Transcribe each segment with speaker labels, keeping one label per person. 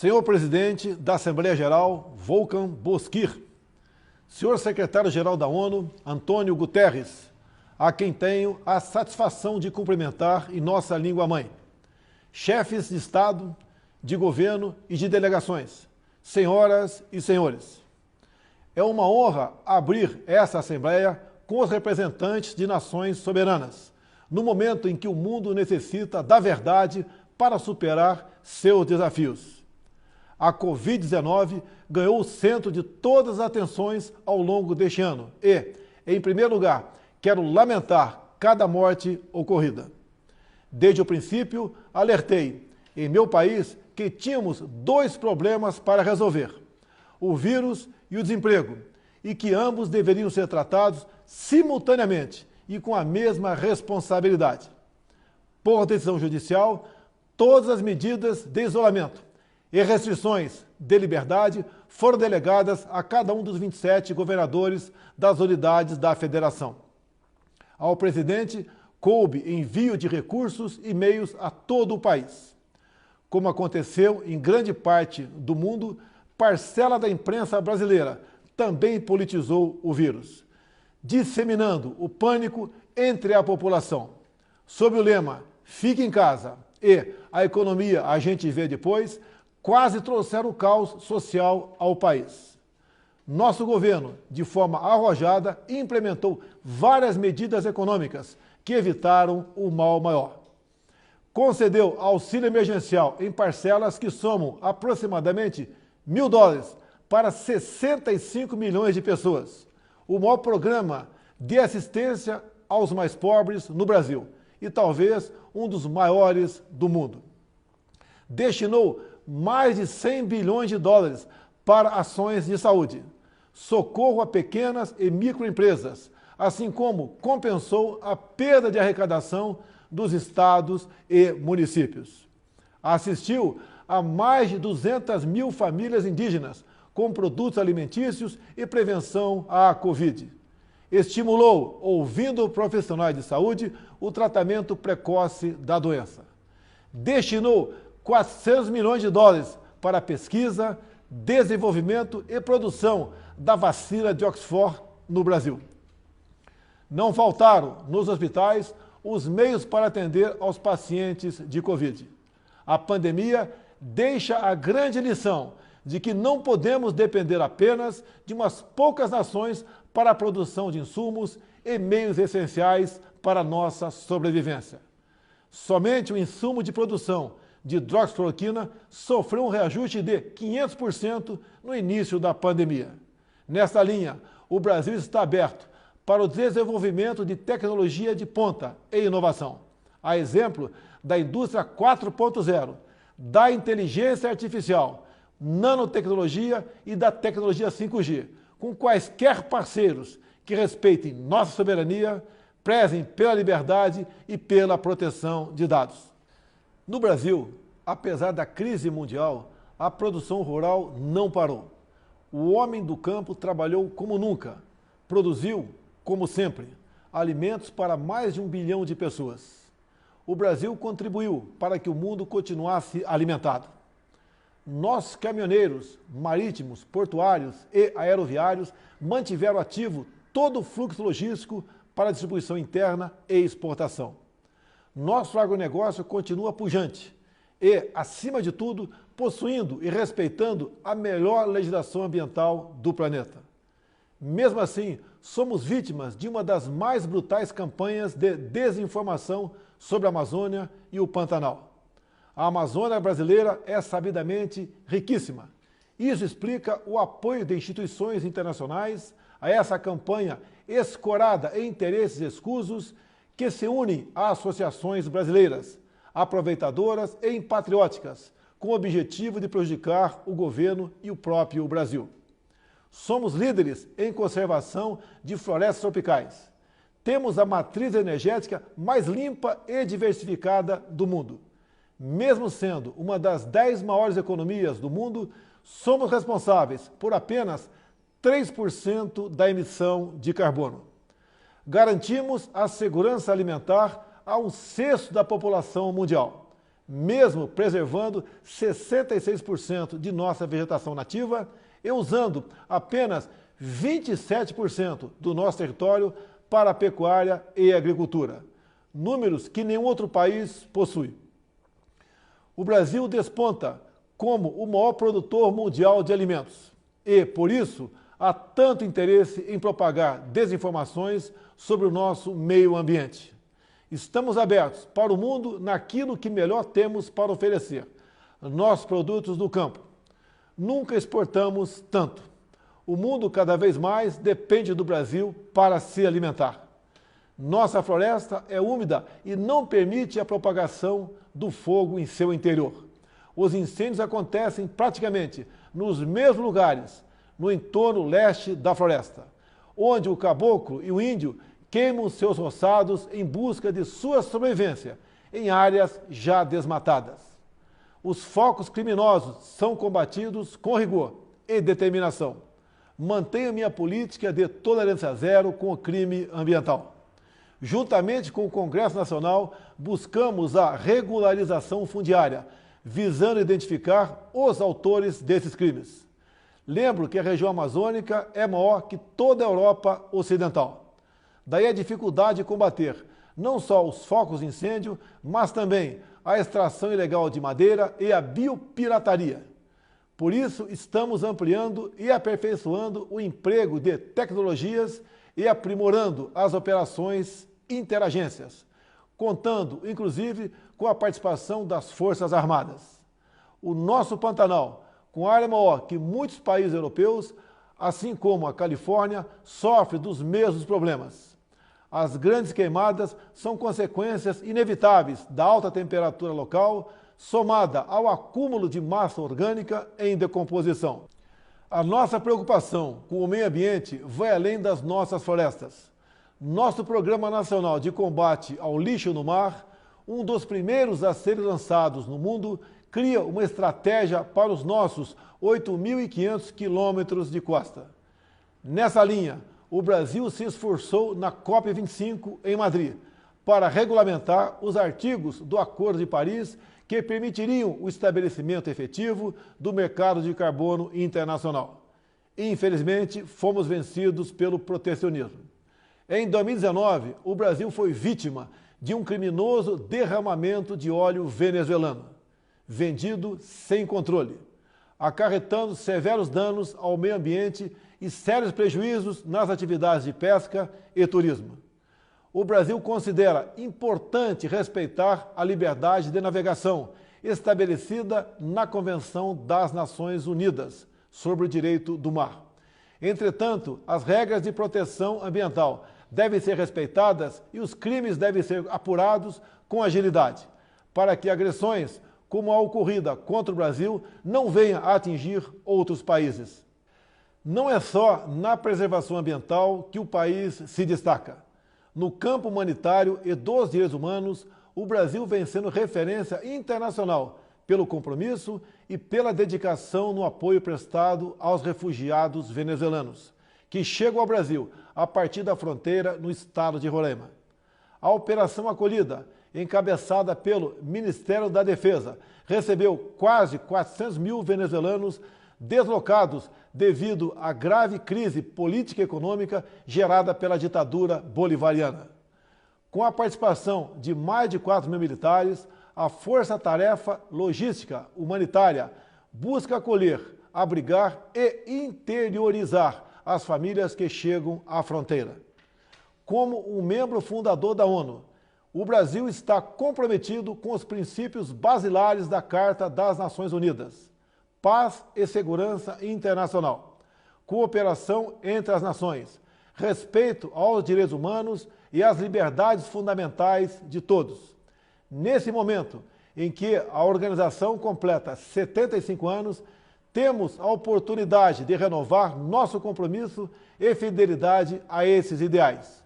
Speaker 1: Senhor Presidente da Assembleia Geral, Volkan Bozkır, Senhor Secretário-Geral da ONU, Antônio Guterres, a quem tenho a satisfação de cumprimentar em nossa língua-mãe, chefes de Estado, de governo e de delegações, senhoras e senhores. É uma honra abrir essa Assembleia com os representantes de nações soberanas, no momento em que o mundo necessita da verdade para superar seus desafios. A Covid-19 ganhou o centro de todas as atenções ao longo deste ano e, em primeiro lugar, quero lamentar cada morte ocorrida. Desde o princípio, alertei, em meu país, que tínhamos dois problemas para resolver, o vírus e o desemprego, e que ambos deveriam ser tratados simultaneamente e com a mesma responsabilidade. Por decisão judicial, todas as medidas de isolamento e restrições de liberdade foram delegadas a cada um dos 27 governadores das unidades da federação. Ao presidente, coube envio de recursos e meios a todo o país. Como aconteceu em grande parte do mundo, parcela da imprensa brasileira também politizou o vírus, disseminando o pânico entre a população. Sob o lema "Fique em casa" e "A economia a gente vê depois", quase trouxeram o caos social ao país. Nosso governo, de forma arrojada, implementou várias medidas econômicas que evitaram o mal maior. Concedeu auxílio emergencial em parcelas que somam aproximadamente $1.000 para 65 milhões de pessoas, o maior programa de assistência aos mais pobres no Brasil e talvez um dos maiores do mundo. Destinou mais de $100 bilhões para ações de saúde, socorro a pequenas e microempresas, assim como compensou a perda de arrecadação dos estados e municípios. Assistiu a mais de 200 mil famílias indígenas com produtos alimentícios e prevenção à Covid. Estimulou, ouvindo profissionais de saúde, o tratamento precoce da doença. Destinou $400 milhões para pesquisa, desenvolvimento e produção da vacina de Oxford no Brasil. Não faltaram, nos hospitais, os meios para atender aos pacientes de Covid. A pandemia deixa a grande lição de que não podemos depender apenas de umas poucas nações para a produção de insumos e meios essenciais para a nossa sobrevivência. Somente o insumo de produção de hidroxicloroquina sofreu um reajuste de 500% no início da pandemia. Nesta linha, o Brasil está aberto para o desenvolvimento de tecnologia de ponta e inovação, a exemplo da indústria 4.0, da inteligência artificial, nanotecnologia e da tecnologia 5G, com quaisquer parceiros que respeitem nossa soberania, prezem pela liberdade e pela proteção de dados. No Brasil, apesar da crise mundial, a produção rural não parou. O homem do campo trabalhou como nunca, produziu, como sempre, alimentos para mais de 1 bilhão de pessoas. O Brasil contribuiu para que o mundo continuasse alimentado. Nossos caminhoneiros, marítimos, portuários e aeroviários mantiveram ativo todo o fluxo logístico para distribuição interna e exportação. Nosso agronegócio continua pujante e, acima de tudo, possuindo e respeitando a melhor legislação ambiental do planeta. Mesmo assim, somos vítimas de uma das mais brutais campanhas de desinformação sobre a Amazônia e o Pantanal. A Amazônia brasileira é sabidamente riquíssima. Isso explica o apoio de instituições internacionais a essa campanha escorada em interesses escusos que se unem a associações brasileiras, aproveitadoras e patrióticas, com o objetivo de prejudicar o governo e o próprio Brasil. Somos líderes em conservação de florestas tropicais. Temos a matriz energética mais limpa e diversificada do mundo. Mesmo sendo uma das 10 maiores economias do mundo, somos responsáveis por apenas 3% da emissão de carbono. Garantimos a segurança alimentar a 1/6 da população mundial. mesmo preservando 66% de nossa vegetação nativa e usando apenas 27% do nosso território para a pecuária e agricultura, números que nenhum outro país possui. O Brasil desponta como o maior produtor mundial de alimentos e, por isso, há tanto interesse em propagar desinformações sobre o nosso meio ambiente. Estamos abertos para o mundo naquilo que melhor temos para oferecer, nossos produtos do campo. Nunca exportamos tanto. O mundo cada vez mais depende do Brasil para se alimentar. Nossa floresta é úmida e não permite a propagação do fogo em seu interior. Os incêndios acontecem praticamente nos mesmos lugares, no entorno leste da floresta, onde o caboclo e o índio queimam seus roçados em busca de sua sobrevivência em áreas já desmatadas. Os focos criminosos são combatidos com rigor e determinação. Mantenho minha política de tolerância zero com o crime ambiental. Juntamente com o Congresso Nacional, buscamos a regularização fundiária, visando identificar os autores desses crimes. Lembro que a região amazônica é maior que toda a Europa Ocidental. Daí a dificuldade de combater não só os focos de incêndio, mas também a extração ilegal de madeira e a biopirataria. Por isso, estamos ampliando e aperfeiçoando o emprego de tecnologias e aprimorando as operações interagências, contando, inclusive, com a participação das Forças Armadas. O nosso Pantanal, com área maior que muitos países europeus, assim como a Califórnia, sofre dos mesmos problemas. As grandes queimadas são consequências inevitáveis da alta temperatura local, somada ao acúmulo de massa orgânica em decomposição. A nossa preocupação com o meio ambiente vai além das nossas florestas. Nosso Programa Nacional de Combate ao Lixo no Mar, um dos primeiros a serem lançados no mundo, cria uma estratégia para os nossos 8.500 quilômetros de costa. Nessa linha, o Brasil se esforçou na COP25 em Madrid para regulamentar os artigos do Acordo de Paris que permitiriam o estabelecimento efetivo do mercado de carbono internacional. Infelizmente, fomos vencidos pelo protecionismo. Em 2019, o Brasil foi vítima de um criminoso derramamento de óleo venezuelano, vendido sem controle, acarretando severos danos ao meio ambiente e sérios prejuízos nas atividades de pesca e turismo. O Brasil considera importante respeitar a liberdade de navegação estabelecida na Convenção das Nações Unidas sobre o Direito do Mar. Entretanto, as regras de proteção ambiental devem ser respeitadas e os crimes devem ser apurados com agilidade, para que agressões como a ocorrida contra o Brasil não venham a atingir outros países. Não é só na preservação ambiental que o país se destaca. No campo humanitário e dos direitos humanos, o Brasil vem sendo referência internacional pelo compromisso e pela dedicação no apoio prestado aos refugiados venezuelanos, que chegam ao Brasil a partir da fronteira no estado de Roraima. A Operação Acolhida, encabeçada pelo Ministério da Defesa, recebeu quase 400 mil venezuelanos deslocados devido à grave crise política e econômica gerada pela ditadura bolivariana. Com a participação de mais de 4 mil militares, a Força-Tarefa Logística Humanitária busca acolher, abrigar e interiorizar as famílias que chegam à fronteira. Como um membro fundador da ONU, o Brasil está comprometido com os princípios basilares da Carta das Nações Unidas: paz e segurança internacional, cooperação entre as nações, respeito aos direitos humanos e às liberdades fundamentais de todos. Nesse momento em que a organização completa 75 anos, temos a oportunidade de renovar nosso compromisso e fidelidade a esses ideais.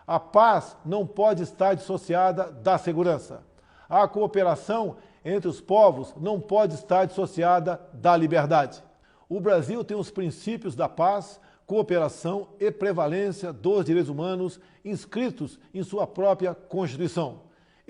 Speaker 1: A paz não pode estar dissociada da segurança. A cooperação entre os povos não pode estar dissociada da liberdade. O Brasil tem os princípios da paz, cooperação e prevalência dos direitos humanos inscritos em sua própria Constituição.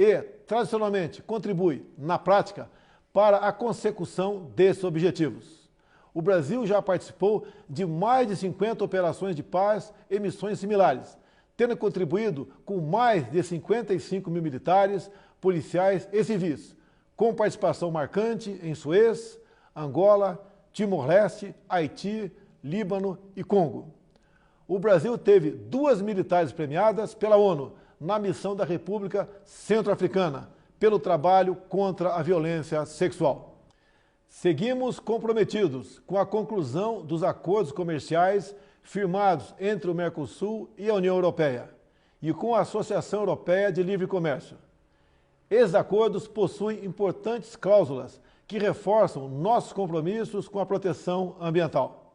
Speaker 1: e, tradicionalmente, contribui, na prática, para a consecução desses objetivos. O Brasil já participou de mais de 50 operações de paz e missões similares, tendo contribuído com mais de 55 mil militares, policiais e civis, com participação marcante em Suez, Angola, Timor-Leste, Haiti, Líbano e Congo. O Brasil teve 2 militares premiadas pela ONU na missão da República Centro-Africana, pelo trabalho contra a violência sexual. Seguimos comprometidos com a conclusão dos acordos comerciais firmados entre o Mercosul e a União Europeia e com a Associação Europeia de Livre Comércio. Esses acordos possuem importantes cláusulas que reforçam nossos compromissos com a proteção ambiental.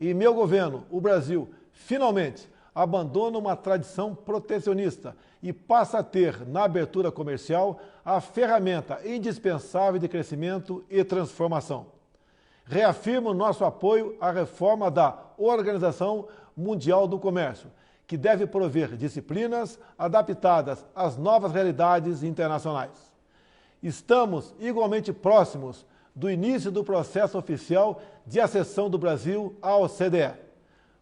Speaker 1: E meu governo, o Brasil, finalmente abandona uma tradição protecionista e passa a ter, na abertura comercial, a ferramenta indispensável de crescimento e transformação. Reafirmo nosso apoio à reforma da Organização Mundial do Comércio, que deve prover disciplinas adaptadas às novas realidades internacionais. Estamos igualmente próximos do início do processo oficial de acessão do Brasil à OCDE.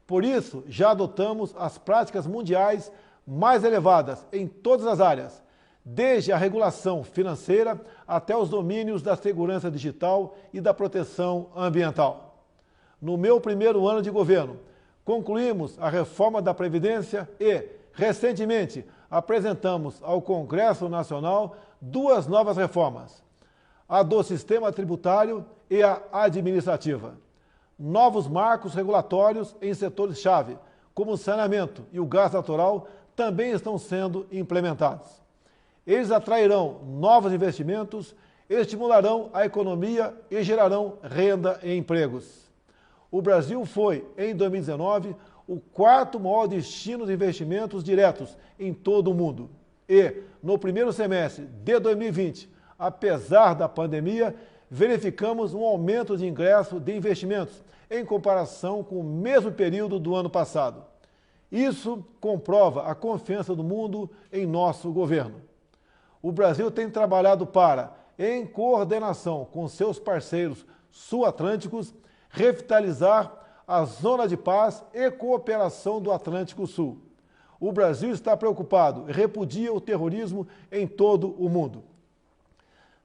Speaker 1: Por isso, já adotamos as práticas mundiais mais elevadas em todas as áreas, desde a regulação financeira até os domínios da segurança digital e da proteção ambiental. No meu primeiro ano de governo, concluímos a reforma da Previdência e, recentemente, apresentamos ao Congresso Nacional 2 novas reformas, a do sistema tributário e a administrativa. Novos marcos regulatórios em setores-chave, como o saneamento e o gás natural, também estão sendo implementados. Eles atrairão novos investimentos, estimularão a economia e gerarão renda e empregos. O Brasil foi, em 2019, o 4º maior destino de investimentos diretos em todo o mundo. E, no primeiro semestre de 2020, apesar da pandemia, verificamos um aumento de ingresso de investimentos em comparação com o mesmo período do ano passado. Isso comprova a confiança do mundo em nosso governo. O Brasil tem trabalhado para, em coordenação com seus parceiros sul-atlânticos, revitalizar a zona de paz e cooperação do Atlântico Sul. O Brasil está preocupado e repudia o terrorismo em todo o mundo.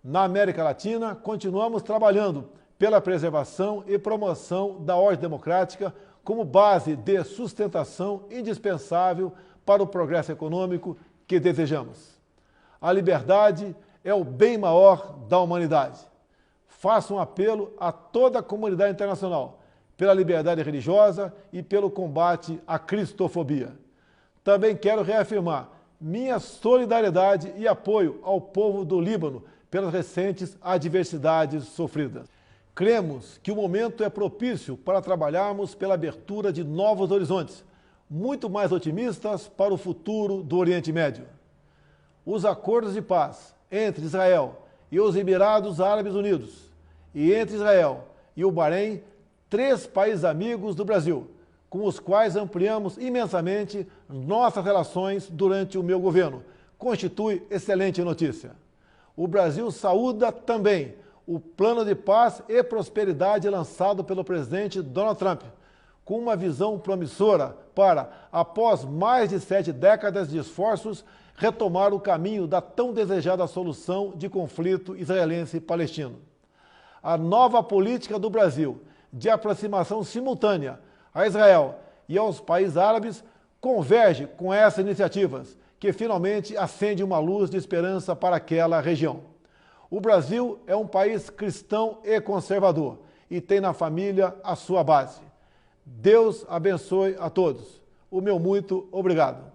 Speaker 1: Na América Latina, continuamos trabalhando pela preservação e promoção da ordem democrática como base de sustentação indispensável para o progresso econômico que desejamos. A liberdade é o bem maior da humanidade. Faço um apelo a toda a comunidade internacional pela liberdade religiosa e pelo combate à cristofobia. Também quero reafirmar minha solidariedade e apoio ao povo do Líbano pelas recentes adversidades sofridas. Cremos que o momento é propício para trabalharmos pela abertura de novos horizontes, muito mais otimistas para o futuro do Oriente Médio. Os acordos de paz entre Israel e os Emirados Árabes Unidos e entre Israel e o Bahrein, 3 países amigos do Brasil, com os quais ampliamos imensamente nossas relações durante o meu governo, constitui excelente notícia. O Brasil saúda também o plano de paz e prosperidade lançado pelo presidente Donald Trump, com uma visão promissora para, após mais de 7 décadas de esforços, retomar o caminho da tão desejada solução de conflito israelense-palestino. A nova política do Brasil de aproximação simultânea a Israel e aos países árabes converge com essas iniciativas, que finalmente acende uma luz de esperança para aquela região. O Brasil é um país cristão e conservador e tem na família a sua base. Deus abençoe a todos. O meu muito obrigado.